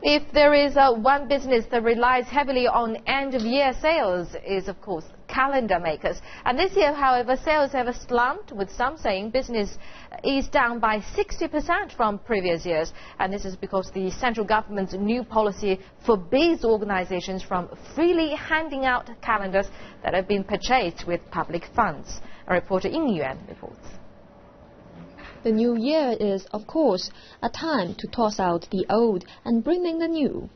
If there is one business that relies heavily on end-of-year sales, is of course calendar makers. And this year, however, sales have slumped, with some saying business is down by 60% from previous years. And this is because the central government's new policy forbids organizations from freely handing out calendars that have been purchased with public funds. Our reporter Ying Yuan reports. The new year is, of course, a time to toss out the old and bring in the new.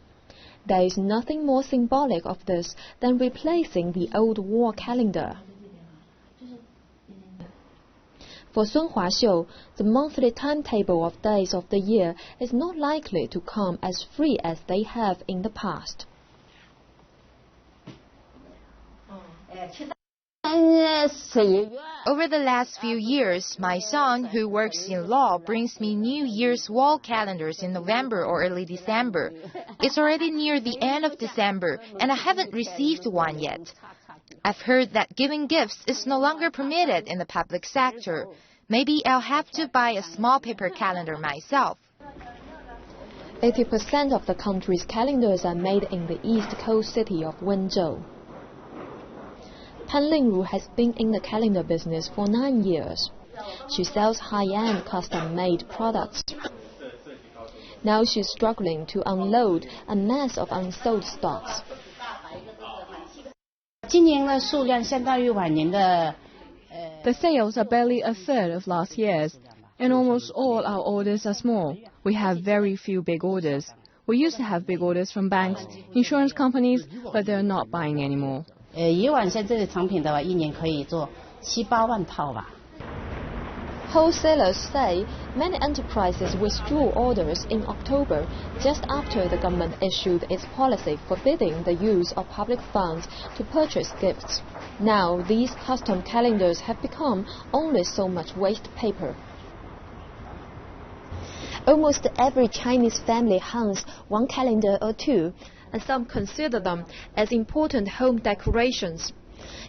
There is nothing more symbolic of this than replacing the old war calendar. For Sun Huaxiu, the monthly timetable of days of the year is not likely to come as free as they have in the past. Over the last few years, my son, who works in law, brings me New Year's wall calendars in November or early December. It's already near the end of December, and I haven't received one yet. I've heard that giving gifts is no longer permitted in the public sector. Maybe I'll have to buy a small paper calendar myself. 80% of the country's calendars are made in the east coast city of Wenzhou. Pan Lingru has been in the calendar business for 9 years. She sells high-end custom-made products. Now she's struggling to unload a mass of unsold stocks. The sales are barely a third of last year's, and almost all our orders are small. We have very few big orders. We used to have big orders from banks, insurance companies, but they're not buying anymore. Wholesalers say many enterprises withdrew orders in October, just after the government issued its policy forbidding the use of public funds to purchase gifts. Now these custom calendars have become only so much waste paper. Almost every Chinese family hangs one calendar or two, and some consider them as important home decorations.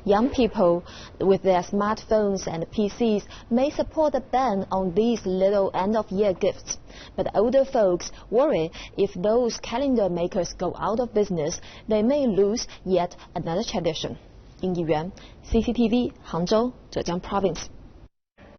Young people with their smartphones and PCs may support a ban on these little end-of-year gifts, but older folks worry if those calendar makers go out of business, they may lose yet another tradition. Ying Yuan, CCTV, Hangzhou, Zhejiang Province.